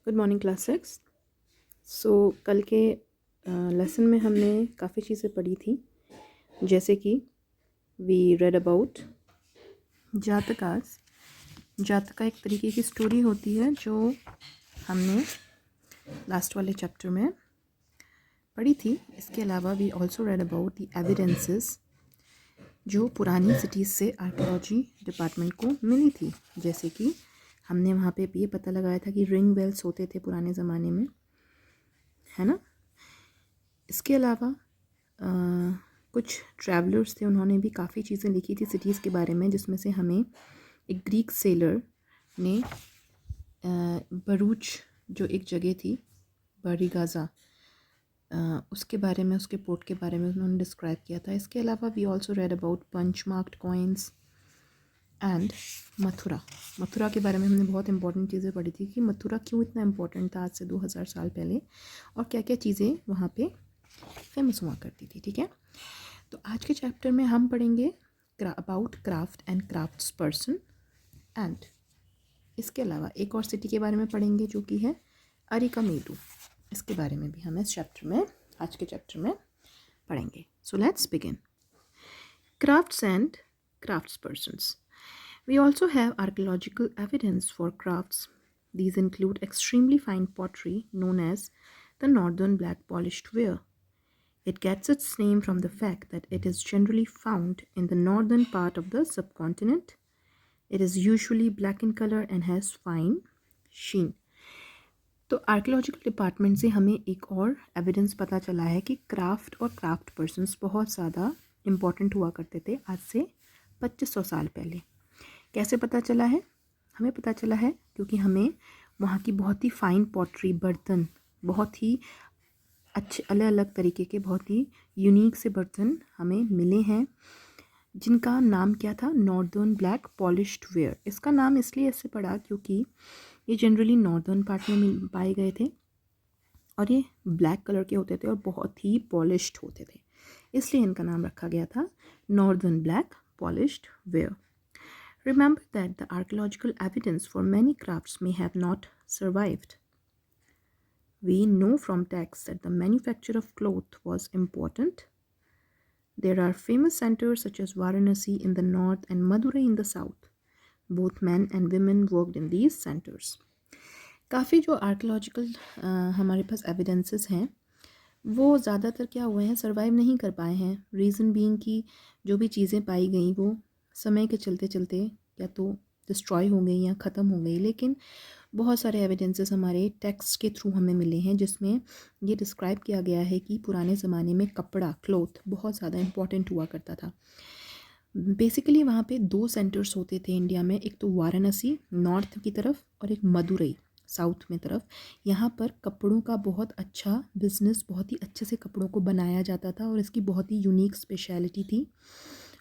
Good morning class 6। कल के lesson में हमने काफ़ी चीज़ें पढ़ी थी, जैसे कि वी रेड अबाउट जातकास। जातका एक तरीके की स्टोरी होती है जो हमने लास्ट वाले चैप्टर में पढ़ी थी। इसके अलावा we also read about the evidences जो पुरानी सिटीज़ से आर्कियोलॉजी डिपार्टमेंट को मिली थी, जैसे कि हमने वहाँ पे ये पता लगाया था कि रिंग वेल्स होते थे पुराने ज़माने में, है ना। इसके अलावा कुछ ट्रैवलर्स थे, उन्होंने भी काफ़ी चीज़ें लिखी थी सिटीज़ के बारे में, जिसमें से हमें एक ग्रीक सेलर ने बरूच जो एक जगह थी बरीगाज़ा, उसके बारे में, उसके पोर्ट के बारे में उन्होंने डिस्क्राइब किया था। इसके अलावा we also read about punch marked coins and Mathura के बारे में हमने बहुत इंपॉर्टेंट चीज़ें पढ़ी थी कि मथुरा क्यों इतना इम्पोर्टेंट था आज से 2000 साल पहले, और क्या क्या चीज़ें वहाँ पे फेमस हुआ करती थी। ठीक है, तो आज के चैप्टर में हम पढ़ेंगे about craft and crafts person, and इसके अलावा एक और सिटी के बारे में पढ़ेंगे जो कि है अरिकामेडू। इसके बारे में भी हम इस चैप्टर में, आज के चैप्टर में पढ़ेंगे। So let's begin. Crafts and crafts persons. We also have archaeological evidence for crafts. These include extremely fine pottery known as the northern black polished ware. It gets its name from the fact that it is generally found in the northern part of the subcontinent. It is usually black in color and has fine sheen. तो archaeological department से हमें एक और evidence पता चला है कि craft और क्राफ्ट पर्सन्स बहुत ज़्यादा इम्पॉर्टेंट हुआ करते थे आज से 2500 साल पहले। कैसे पता चला है? हमें पता चला है क्योंकि हमें वहाँ की बहुत ही फाइन पॉटरी, बर्तन, बहुत ही अच्छे अलग अलग तरीके के बहुत ही यूनिक से बर्तन हमें मिले हैं, जिनका नाम क्या था? Northern black polished where. इसका नाम इसलिए ऐसे पड़ा क्योंकि ये जनरली नॉर्दर्न पार्ट में पाए गए थे और ये ब्लैक कलर के होते थे और बहुत ही पॉलिश्ड होते थे, इसलिए इनका नाम रखा गया था northern black polished where. Remember that the archaeological evidence for many crafts may have not survived. We know from texts that the manufacture of cloth was important. There are famous centers such as Varanasi in the north and Madurai in the south. Both men and women worked in these centers. काफ़ी जो archaeological हमारे पास evidences हैं वो ज़्यादातर क्या हुए हैं, survive नहीं कर पाए हैं. रीज़न बीइंग कि जो भी चीज़ें पाई गई वो समय के चलते चलते या तो डिस्ट्रॉय हो गई या ख़त्म हो गई. लेकिन बहुत सारे एविडेंसेस हमारे टेक्स्ट के थ्रू हमें मिले हैं जिसमें ये डिस्क्राइब किया गया है कि पुराने ज़माने में कपड़ा, क्लॉथ बहुत ज़्यादा इम्पॉर्टेंट हुआ करता था. बेसिकली वहाँ पे 2 सेंटर्स होते थे इंडिया में, एक तो वाराणसी नॉर्थ की तरफ और एक मदुरई साउथ में तरफ. यहाँ पर कपड़ों का बहुत अच्छा बिजनेस, बहुत ही अच्छे से कपड़ों को बनाया जाता था और इसकी बहुत ही यूनिक स्पेशलिटी थी.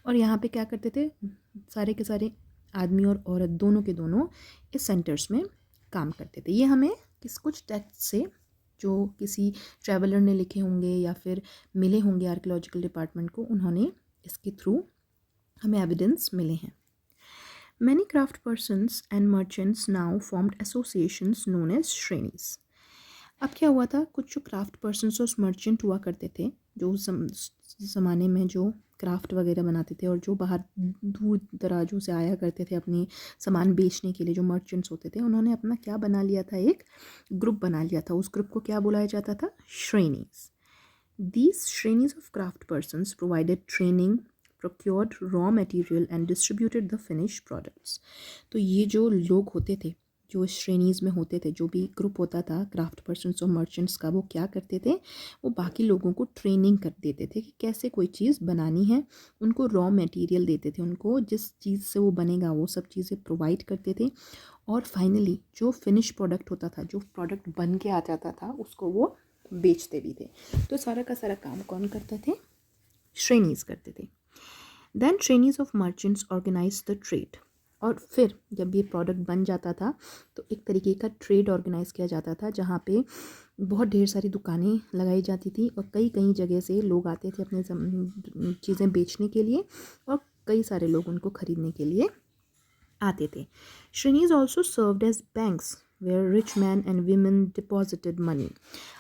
और यहाँ पे क्या करते थे, सारे के सारे आदमी और औरत दोनों के दोनों इस सेंटर्स में काम करते थे. ये हमें कुछ टेक्स्ट से जो किसी ट्रैवलर ने लिखे होंगे या फिर मिले होंगे आर्कियोलॉजिकल डिपार्टमेंट को, उन्होंने इसके थ्रू हमें एविडेंस मिले हैं. Many craft persons and merchants now formed associations known as श्रेणीज. अब क्या हुआ था, कुछ जो क्राफ्ट पर्सन्स और मर्चेंट हुआ करते थे जो ज़माने में जो क्राफ्ट वगैरह बनाते थे और जो बाहर दूर दराजों से आया करते थे अपनी सामान बेचने के लिए, जो मर्चेंट्स होते थे, उन्होंने अपना क्या बना लिया था, एक ग्रुप बना लिया था. उस ग्रुप को क्या बुलाया जाता था? श्रेणीज. These श्रेणीज of craft persons provided training, procured raw material and distributed the finished products. तो ये जो लोग होते थे जो श्रेणीज में होते थे, जो भी ग्रुप होता था क्राफ्ट पर्सन्स और मर्चेंट्स का, वो क्या करते थे, वो बाकी लोगों को ट्रेनिंग कर देते थे कि कैसे कोई चीज़ बनानी है. उनको रॉ मटेरियल देते थे, उनको जिस चीज़ से वो बनेगा वो सब चीज़ें प्रोवाइड करते थे. और फाइनली जो फिनिश प्रोडक्ट होता था, जो प्रोडक्ट बन के आ जाता था, उसको वो बेचते भी थे. तो सारा का सारा काम कौन करते थे? श्रेणीज करते थे. देन श्रेणीज of merchants organise the trade. और फिर जब ये प्रोडक्ट बन जाता था तो एक तरीके का ट्रेड ऑर्गेनाइज किया जाता था जहाँ पे बहुत ढेर सारी दुकानें लगाई जाती थी और कई कई जगह से लोग आते थे अपने चीज़ें बेचने के लिए और कई सारे लोग उनको ख़रीदने के लिए आते थे. श्रेणीज also served as banks where rich men and women deposited money.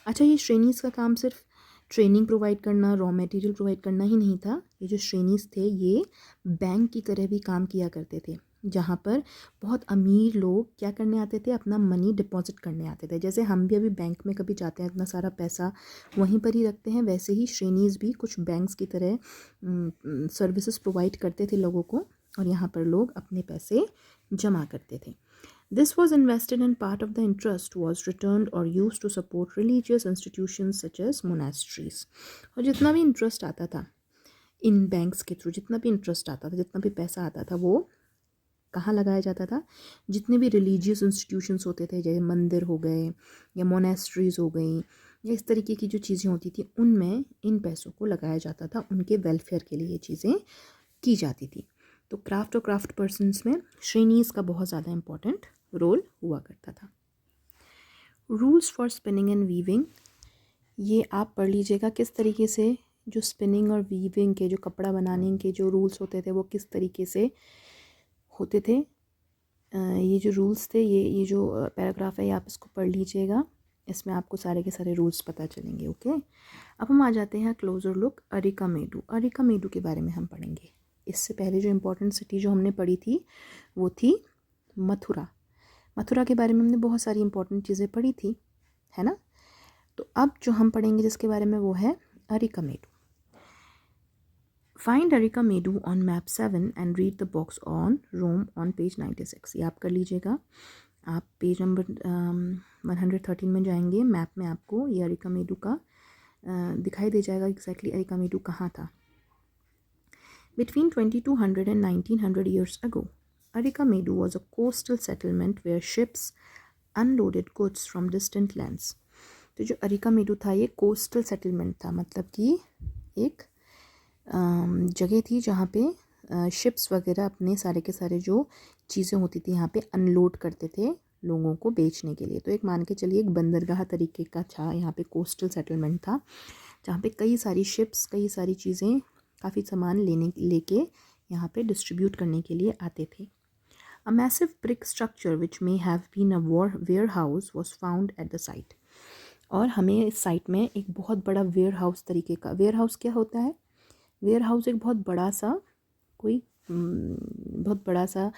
अच्छा, ये श्रेणीज का काम सिर्फ ट्रेनिंग प्रोवाइड करना, रॉ मटेरियल प्रोवाइड करना ही नहीं था. ये जो श्रेणीज थे ये बैंक की तरह भी काम किया करते थे, जहाँ पर बहुत अमीर लोग क्या करने आते थे, अपना मनी डिपॉजिट करने आते थे. जैसे हम भी अभी बैंक में कभी जाते हैं, इतना सारा पैसा वहीं पर ही रखते हैं, वैसे ही श्रेणीज भी कुछ बैंक्स की तरह सर्विसेज प्रोवाइड करते थे लोगों को, और यहाँ पर लोग अपने पैसे जमा करते थे. This was invested and part of the interest was returned or used to support religious institutions such as monasteries. और जितना भी इंटरेस्ट आता था इन बैंक्स के थ्रू, जितना भी इंटरेस्ट आता था, जितना भी पैसा आता था, वो कहाँ लगाया जाता था, जितने भी रिलीजियस इंस्टीट्यूशंस होते थे, जैसे मंदिर हो गए या मोनेस्ट्रीज हो गई या इस तरीके की जो चीज़ें होती थी, उनमें इन पैसों को लगाया जाता था, उनके वेलफेयर के लिए ये चीज़ें की जाती थी. तो क्राफ्ट और क्राफ्ट पर्सनस में श्रेणीज का बहुत ज़्यादा इंपॉर्टेंट रोल हुआ करता था. Rules for spinning and weaving, ये आप पढ़ लीजिएगा किस तरीके से जो स्पिनिंग और वीविंग के, जो कपड़ा बनाने के जो रूल्स होते थे वो किस तरीके से होते थे. ये जो रूल्स थे, ये जो पैराग्राफ है, ये आप इसको पढ़ लीजिएगा, इसमें आपको सारे के सारे रूल्स पता चलेंगे. ओके, अब हम आ जाते हैं क्लोजर लुक अरिकामेडु. अरिकामेडु के बारे में हम पढ़ेंगे. इससे पहले जो इम्पोर्टेंट सिटी जो हमने पढ़ी थी वो थी मथुरा. मथुरा के बारे में हमने बहुत सारी इंपॉर्टेंट चीज़ें पढ़ी थी, है ना. तो अब जो हम पढ़ेंगे जिसके बारे में वो है Arikamedu. Find Arikamedu on map 7 and read the box on Rome on page 96. ये आप कर लीजिएगा. आप पेज नंबर 113 में जाएंगे, मैप में आपको ये अरिकामेडु का दिखाई दे जाएगा एग्जैक्टली अरिकामेडु कहाँ था. Between 2200 and 1900 years ago, Arikamedu was a coastal settlement where ships unloaded goods from distant lands. तो जो अरिकामेडु था ये कोस्टल सेटलमेंट था, मतलब कि एक जगह थी जहाँ पे शिप्स वगैरह अपने सारे के सारे जो चीज़ें होती थी यहाँ पे अनलोड करते थे लोगों को बेचने के लिए. तो एक मान के चलिए एक बंदरगाह तरीके का था यहाँ पे, कोस्टल सेटलमेंट था जहाँ पे कई सारी शिप्स, कई सारी चीज़ें, काफ़ी सामान लेके यहाँ पे डिस्ट्रीब्यूट करने के लिए आते थे. A massive brick structure which may have been a warehouse was found at the site. और हमें इस साइट में एक बहुत बड़ा वेयर हाउस तरीके का, वेयर हाउस क्या होता है, वेयर हाउस एक बहुत बड़ा सा बहुत बड़ा सा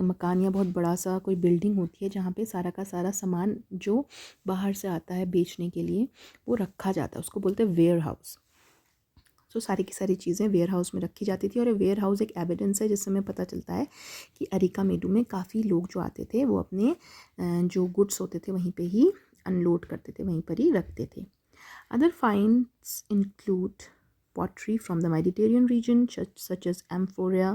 मकान या बहुत बड़ा सा कोई बिल्डिंग होती है जहाँ पे सारा का सारा सामान जो बाहर से आता है बेचने के लिए वो रखा जाता है, उसको बोलते हैं वेयर हाउस. तो सारी की सारी चीज़ें वेयर हाउस में रखी जाती थी. और ये वेयर हाउस एक एविडेंस है जिससे हमें पता चलता है कि अरिकामेडु में काफ़ी लोग जो आते थे वो अपने जो गुड्स होते थे वहीं पे ही अनलोड करते थे, वहीं पर ही रखते थे. Other finds include pottery from the Mediterranean region such as amphora,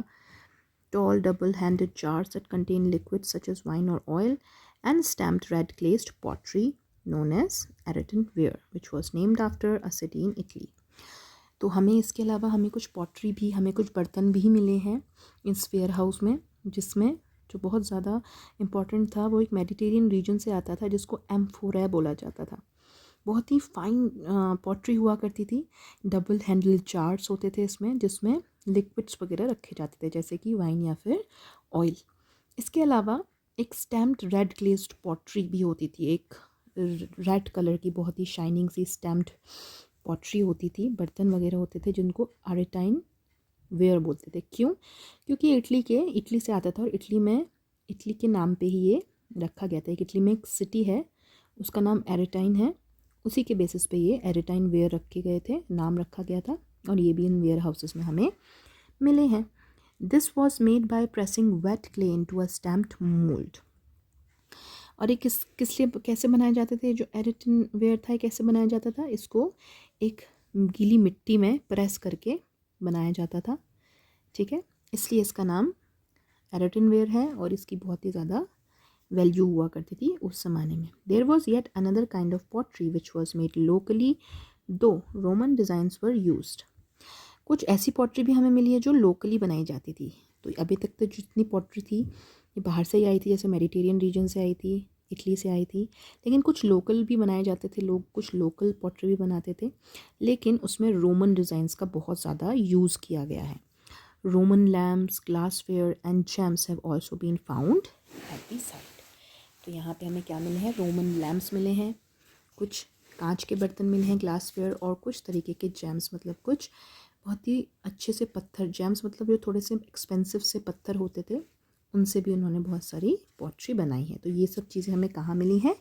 tall double-handed jars that contain liquids such as wine or oil, and stamped red glazed pottery known as Eretanware, which was named after a city in Italy. तो हमें इसके अलावा हमें कुछ pottery भी, हमें कुछ बर्तन भी मिले हैं इस वेयर हाउस में, जिसमें जो बहुत ज़्यादा इम्पॉर्टेंट था वो एक मेडिटेरियन रीजन से आता था जिसको एम्फोरा बोला जाता था. बहुत ही फाइन पॉटरी हुआ करती थी. डबल हैंडल जार्स होते थे इसमें, जिसमें लिक्विड्स वगैरह रखे जाते थे जैसे कि वाइन या फिर ऑयल. इसके अलावा एक स्टैम्प्ड रेड ग्लेज्ड पॉटरी भी होती थी, एक रेड कलर की बहुत ही शाइनिंग सी स्टैम्प्ड पॉटरी होती थी, बर्तन वगैरह होते थे जिनको अरेटाइन वेयर बोलते थे. क्यों? क्योंकि इटली से आता था और इटली के नाम पे ही ये रखा गया था. एक इटली में एक सिटी है उसका नाम एरेटाइन है, उसी के बेसिस पे ये एरेटाइन वेयर रखे गए थे, नाम रखा गया था. और ये भी इन वेयर हाउसेस में हमें मिले हैं. This was made by pressing wait clay into a stamped mould. और ये किस लिए कैसे बनाए जाते थे, जो एरेटाइन वेयर था कैसे बनाया जाता था, इसको एक गीली मिट्टी में प्रेस करके बनाया जाता था. ठीक है, इसलिए इसका नाम एरेटाइन वेयर है और इसकी बहुत ही ज़्यादा वैल्यू हुआ करती थी उस ज़माने में. There was yet another kind of pottery which was made locally though Roman designs were used. कुछ ऐसी पॉटरी भी हमें मिली है जो लोकली बनाई जाती थी. तो अभी तक तो जितनी पॉटरी थी ये बाहर से ही आई थी, जैसे मेडिटेरियन रीजन से आई थी, इटली से आई थी. लेकिन कुछ लोकल भी बनाए जाते थे, लोग कुछ लोकल पॉटरी भी बनाते थे, लेकिन उसमें रोमन डिज़ाइंस का बहुत ज़्यादा यूज़ किया गया है. Roman lamps, glassware and gems have also been found at the site. तो यहाँ पे हमें क्या मिले हैं, रोमन लैम्प्स मिले हैं, कुछ कांच के बर्तन मिले हैं, ग्लासवेयर, और कुछ तरीके के जेम्स, मतलब कुछ बहुत ही अच्छे से पत्थर, जेम्स मतलब जो थोड़े से एक्सपेंसिव से पत्थर होते थे, उनसे भी उन्होंने बहुत सारी पॉटरी बनाई है। तो ये सब चीज़ें हमें कहाँ मिली हैं,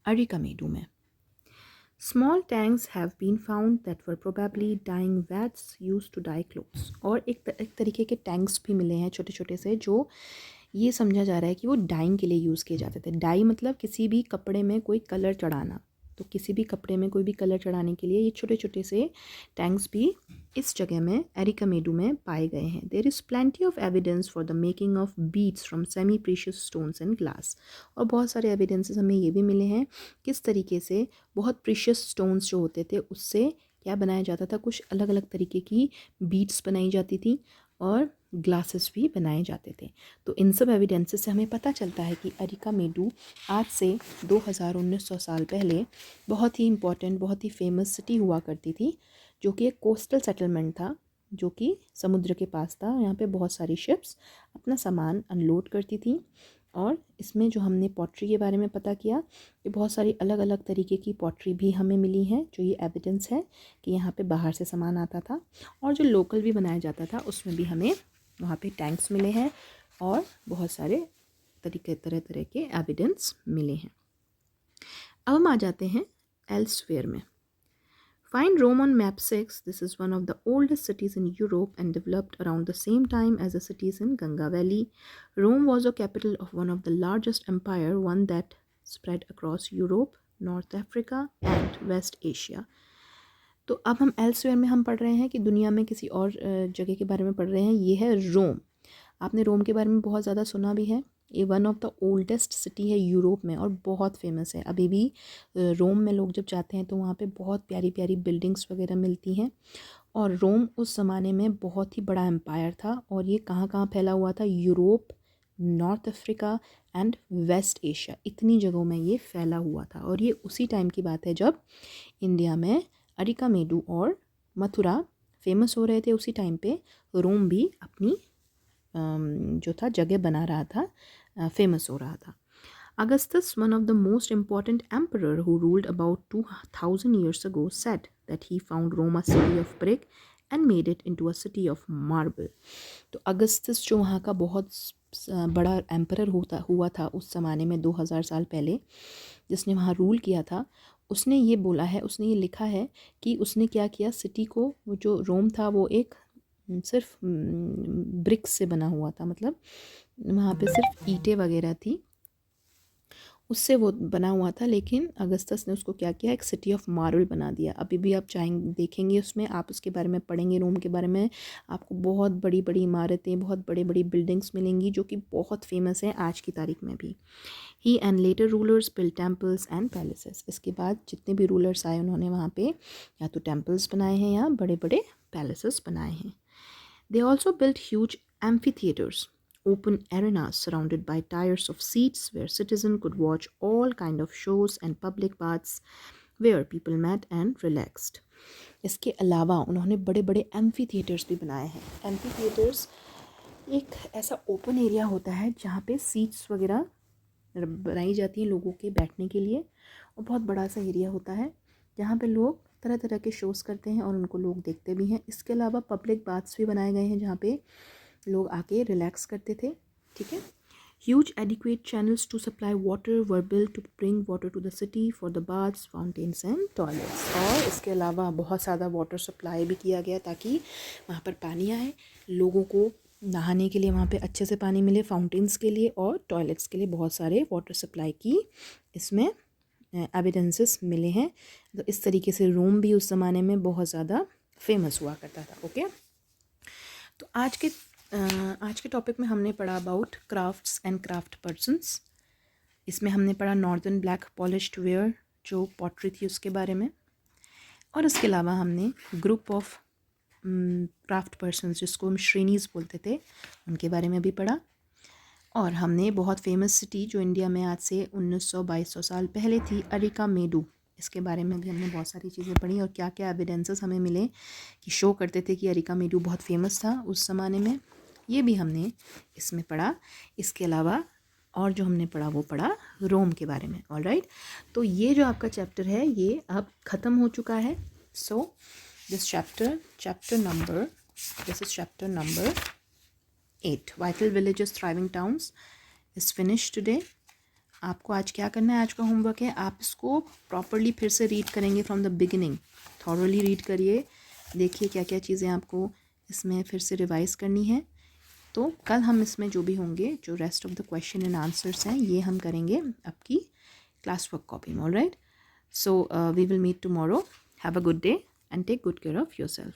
अरिकामेडू में। Small tanks have been found that were probably dyeing vats used to dye clothes. और एक तरीके के टैंक्स भी मिले हैं छोटे छोटे से, जो ये समझा जा रहा है कि वो डाइंग के लिए यूज़ किए जाते थे। डाई मतलब किसी भी कपड़े में कोई कलर चढ़ाना, तो किसी भी कपड़े में कोई भी कलर चढ़ाने के लिए ये छोटे छोटे से टैंक्स भी इस जगह में अरिकामेडू में पाए गए हैं। There is plenty of evidence for the making of beads from semi precious stones and glass. और बहुत सारे एविडेंसेस हमें ये भी मिले हैं किस तरीके से बहुत प्रीशियस स्टोन्स जो होते थे उससे क्या बनाया जाता था, कुछ अलग अलग तरीके की बीड्स बनाई जाती थी और ग्लासेस भी बनाए जाते थे। तो इन सब एविडेंसेस से हमें पता चलता है कि अरिकामेडू आज से 1900 साल पहले बहुत ही इम्पॉर्टेंट, बहुत ही फेमस सिटी हुआ करती थी, जो कि एक कोस्टल सेटलमेंट था, जो कि समुद्र के पास था। यहाँ पे बहुत सारी शिप्स अपना सामान अनलोड करती थी। और इसमें जो हमने पॉटरी के बारे में पता किया, ये बहुत सारी अलग अलग तरीके की पॉटरी भी हमें मिली हैं, जो ये एविडेंस है कि यहाँ पे बाहर से सामान आता था। और जो लोकल भी बनाया जाता था उसमें भी हमें वहाँ पे टैंक्स मिले हैं और बहुत सारे तरह तरह के एविडेंस मिले हैं। अब हम आ जाते हैं एल्सवेयर में। Find Rome on map 6. This is one of the oldest cities in Europe and developed around the same time as the cities in Ganga Valley. Rome was the capital of one of the largest empire, one that spread across Europe, North Africa and West Asia. तो अब हम elsewhere में हम पढ़ रहे हैं कि दुनिया में किसी और जगह के बारे में पढ़ रहे हैं। ये है रोम। आपने रोम के बारे में बहुत ज़्यादा सुना भी है। ये one of the oldest city है यूरोप में और बहुत फेमस है। अभी भी रोम में लोग जब जाते हैं तो वहाँ पे बहुत प्यारी प्यारी बिल्डिंग्स वगैरह मिलती हैं। और रोम उस ज़माने में बहुत ही बड़ा एम्पायर था और ये कहाँ कहाँ फैला हुआ था, Europe, North Africa and West Asia, इतनी जगहों में ये फैला हुआ था। और ये उसी टाइम की बात है जब इंडिया में अरिकामेडू और मथुरा फेमस हो रहे थे। उसी टाइम पे रोम भी अपनी जो था जगह बना रहा था, फेमस हो रहा था। Augustus, one of the most important emperor who ruled about 2000 years ago, said that he found Rome a city of brick and made it into a city of marble. तो अगस्तस जो वहाँ का बहुत बड़ा emperor हुआ था उस ज़माने में 2000 साल पहले, जिसने वहाँ रूल किया था, उसने ये बोला है, उसने ये लिखा है कि उसने क्या किया, सिटी को, वो जो रोम था वो एक सिर्फ ब्रिक्स से बना हुआ था, मतलब वहाँ पे सिर्फ ईंटें वगैरह थी, उससे वो बना हुआ था। लेकिन अगस्तस ने उसको क्या किया, एक सिटी ऑफ मार्बल बना दिया। अभी भी आप चाहेंगे देखेंगे उसमें, आप उसके बारे में पढ़ेंगे, रोम के बारे में, आपको बहुत बड़ी बड़ी इमारतें, बहुत बड़ी बड़ी बिल्डिंग्स मिलेंगी जो कि बहुत फेमस हैं आज की तारीख में भी। He and later rulers build temples and palaces. इसके बाद जितने भी रूलर्स आए उन्होंने वहाँ पे या तो टेम्पल्स बनाए हैं या बड़े बड़े पैलेसेस बनाए हैं। They also built huge amphitheaters, open arenas surrounded by tiers of seats where citizens could watch all kind of shows and public baths where people met and relaxed. इसके अलावा उन्होंने बड़े बड़े एम्फी थिएटर्स भी बनाए हैं। एम्फी थिएटर्स एक ऐसा ओपन एरिया होता है जहाँ पे सीट्स वगैरह बनाई जाती हैं लोगों के बैठने के लिए, और बहुत बड़ा सा एरिया होता है जहाँ पे लोग तरह तरह के शोज़ करते हैं और उनको लोग देखते भी हैं। इसके अलावा पब्लिक बाथ्स भी बनाए गए हैं जहाँ पे लोग आके रिलैक्स करते थे। ठीक है। Huge adequate channels to supply water were built to bring water to the city for the baths, fountains and toilets. और इसके अलावा बहुत ज़्यादा वाटर सप्लाई भी किया गया ताकि वहाँ पर पानी आए, लोगों को नहाने के लिए वहाँ पे अच्छे से पानी मिले, फाउंटेन्स के लिए और टॉयलेट्स के लिए बहुत सारे वाटर सप्लाई की इसमें एविडेंसेस मिले हैं। तो इस तरीके से रोम भी उस ज़माने में बहुत ज़्यादा फेमस हुआ करता था। ओके, तो आज के टॉपिक में हमने पढ़ा about crafts and craft persons. इसमें हमने पढ़ा नॉर्दर्न ब्लैक पॉलिश्ड वेयर जो पॉटरी थी उसके बारे में, और इसके अलावा हमने ग्रुप ऑफ क्राफ्ट पर्सन्स जिसको हम श्रेणीज़ बोलते थे उनके बारे में भी पढ़ा। और हमने बहुत फेमस सिटी जो इंडिया में आज से 1900-2200 साल पहले थी, अरिकामेडू, इसके बारे में भी हमने बहुत सारी चीज़ें पढ़ी और क्या क्या एविडेंसेस हमें मिले कि शो करते थे कि अरिकामेडू बहुत फेमस था उस ज़माने में, ये भी हमने इसमें पढ़ा। इसके अलावा और जो हमने पढ़ा वो पढ़ा रोम के बारे में. ऑलराइट, तो ये जो आपका चैप्टर है ये अब ख़त्म हो चुका है. So this chapter number 8 vital villages thriving towns is finish today. आपको आज क्या करना है, आज का होमवर्क है आप इसको प्रॉपरली फिर से रीड करेंगे from the beginning. Thoroughly read करिए, देखिए क्या क्या चीज़ें आपको इसमें फिर से रिवाइज़ करनी है. तो कल हम इसमें जो भी होंगे, जो rest of the question and answers हैं, ये हम करेंगे आपकी क्लास वर्क कॉपी में. Alright, so we will meet tomorrow. Have a good day and take good care of yourself.